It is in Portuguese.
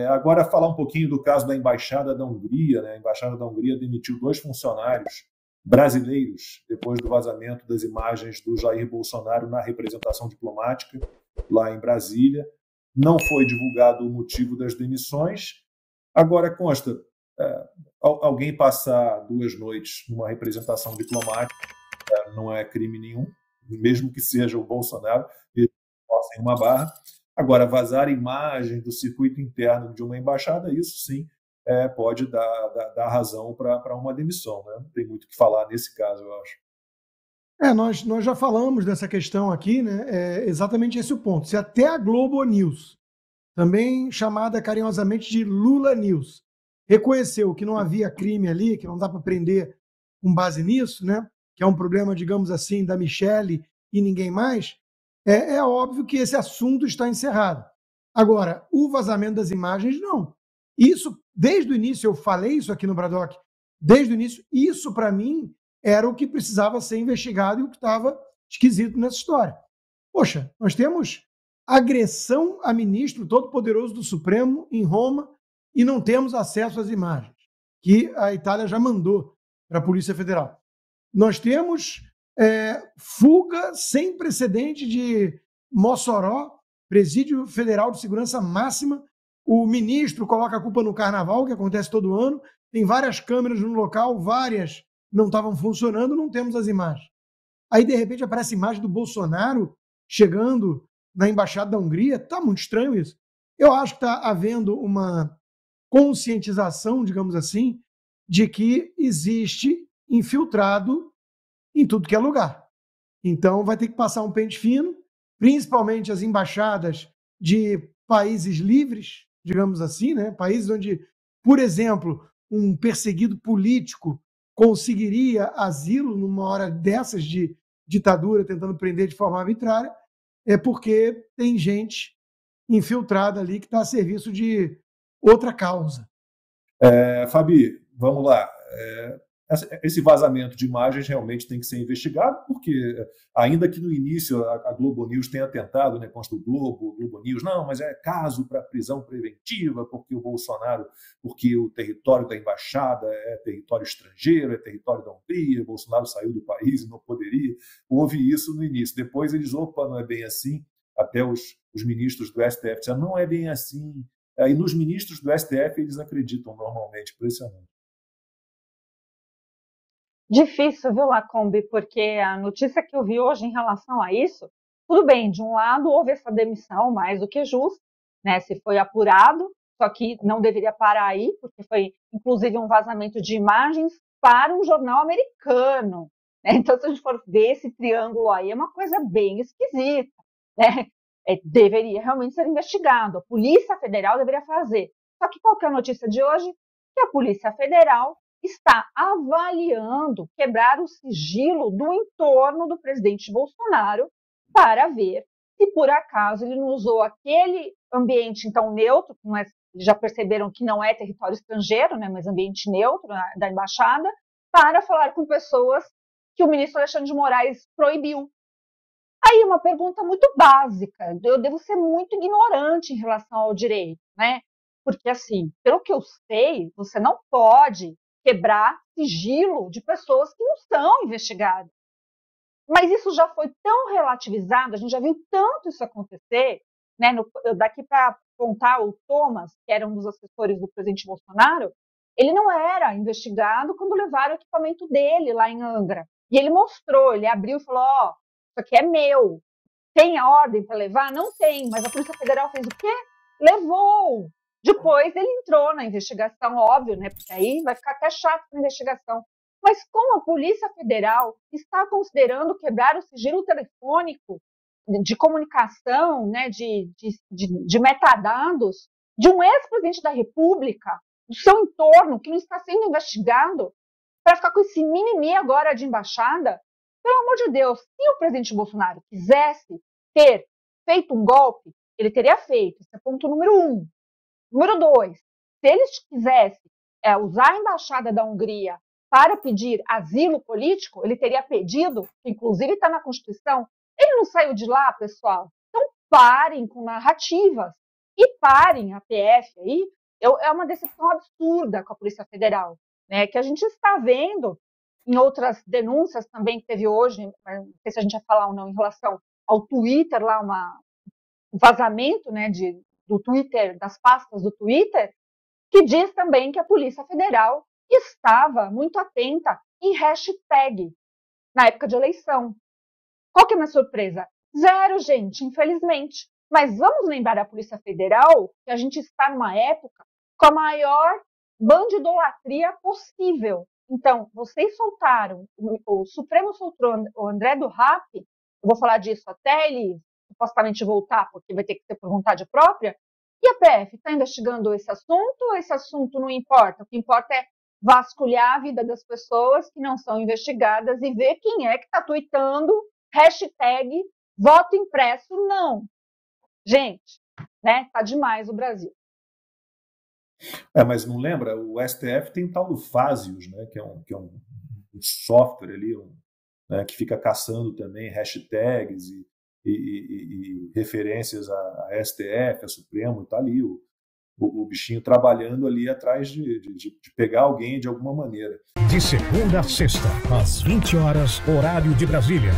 Agora, falar um pouquinho do caso da Embaixada da Hungria. Né? A Embaixada da Hungria demitiu 2 funcionários brasileiros depois do vazamento das imagens do Jair Bolsonaro na representação diplomática lá em Brasília. Não foi divulgado o motivo das demissões. Agora, consta, alguém passar 2 noites numa representação diplomática não é crime nenhum, mesmo que seja o Bolsonaro, ele possa em uma barra. Agora, vazar imagens do circuito interno de uma embaixada, isso sim pode dar razão para uma demissão. Né? Não tem muito o que falar nesse caso, eu acho. Nós já falamos dessa questão aqui, né? É exatamente esse o ponto. Se até a Globo News, também chamada carinhosamente de Lula News, reconheceu que não havia crime ali, que não dá para prender com base nisso, né? Que é um problema, digamos assim, da Michelle e ninguém mais, é óbvio que esse assunto está encerrado. Agora, o vazamento das imagens, não. Isso, desde o início, eu falei isso aqui no Bradock, desde o início, isso para mim era o que precisava ser investigado e o que estava esquisito nessa história. Poxa, nós temos agressão a ministro todo-poderoso do Supremo em Roma e não temos acesso às imagens, que a Itália já mandou para a Polícia Federal. Nós temos fuga sem precedente de Mossoró, Presídio Federal de Segurança Máxima. O ministro coloca a culpa no carnaval, que acontece todo ano. Tem várias câmeras no local, várias não estavam funcionando, não temos as imagens. Aí, de repente, aparece a imagem do Bolsonaro chegando na Embaixada da Hungria. Está muito estranho isso. Eu acho que está havendo uma conscientização, digamos assim, de que existe infiltrado em tudo que é lugar. Então, vai ter que passar um pente fino, principalmente as embaixadas de países livres, digamos assim, né? Países onde, por exemplo, um perseguido político conseguiria asilo numa hora dessas de ditadura, tentando prender de forma arbitrária, é porque tem gente infiltrada ali que está a serviço de outra causa. Fabi, vamos lá. Esse vazamento de imagens realmente tem que ser investigado, porque, ainda que no início a Globo News tenha tentado, né, consta o Globo News, não, mas é caso para prisão preventiva, porque o Bolsonaro, porque o território da embaixada é território estrangeiro, é território da Hungria, o Bolsonaro saiu do país e não poderia. Houve isso no início. Depois eles, opa, não é bem assim. Até os ministros do STF disseram, não é bem assim. E nos ministros do STF eles acreditam normalmente, impressionante. Difícil, viu, Lacombe, porque a notícia que eu vi hoje em relação a isso, tudo bem, de um lado houve essa demissão mais do que justa, né, se foi apurado, só que não deveria parar aí, porque foi inclusive um vazamento de imagens para um jornal americano, né? Então, se a gente for ver esse triângulo aí, é uma coisa bem esquisita, né? Deveria realmente ser investigado, a Polícia Federal deveria fazer. Só que qual que é a notícia de hoje? Que a Polícia Federal está avaliando quebrar o sigilo do entorno do presidente Bolsonaro para ver se, por acaso, ele não usou aquele ambiente, então, neutro, que não é, já perceberam que não é território estrangeiro, né, mas ambiente neutro da embaixada, para falar com pessoas que o ministro Alexandre de Moraes proibiu. Aí uma pergunta muito básica, eu devo ser muito ignorante em relação ao direito, né? Porque, assim, pelo que eu sei, você não pode quebrar sigilo de pessoas que não são investigadas. Mas isso já foi tão relativizado, a gente já viu tanto isso acontecer, né? Daqui para contar o Thomas, que era um dos assessores do presidente Bolsonaro, ele não era investigado quando levaram o equipamento dele lá em Angra. E ele mostrou, ele abriu e falou, ó, isso aqui é meu. Tem a ordem para levar? Não tem, mas a Polícia Federal fez o quê? Levou. Depois ele entrou na investigação, óbvio, né? Porque aí vai ficar até chato a investigação. Mas como a Polícia Federal está considerando quebrar o sigilo telefônico de comunicação, né, de metadados de um ex-presidente da República, do seu entorno, que não está sendo investigado, para ficar com esse mimimi agora de embaixada? Pelo amor de Deus, se o presidente Bolsonaro quisesse ter feito um golpe, ele teria feito. Esse é ponto número 1. Número 2, se ele quisesse usar a embaixada da Hungria para pedir asilo político, ele teria pedido, inclusive está na Constituição, ele não saiu de lá, pessoal. Então parem com narrativas. e parem a PF aí. É uma decepção absurda com a Polícia Federal, né, que a gente está vendo em outras denúncias também que teve hoje, não sei se a gente vai falar ou não, em relação ao Twitter, lá um vazamento, né, do Twitter, das pastas do Twitter, que diz também que a Polícia Federal estava muito atenta em hashtag na época de eleição. Qual que é a minha surpresa? Zero, gente, infelizmente. Mas vamos lembrar a Polícia Federal que a gente está numa época com a maior bandidolatria possível. Então, vocês soltaram, o Supremo soltou o André do Rap, eu vou falar disso até ele supostamente voltar, porque vai ter que ser por vontade própria, e a PF está investigando esse assunto não importa. O que importa é vasculhar a vida das pessoas que não são investigadas e ver quem é que está tuitando hashtag voto impresso não. Gente, né? Tá demais o Brasil. Mas não lembra? O STF tem o tal do Fásios, né? Que é um software ali, né, que fica caçando também hashtags e referências a STF, a Supremo, e tá ali o bichinho trabalhando ali atrás de pegar alguém de alguma maneira. De segunda a sexta, às 20 horas, horário de Brasília.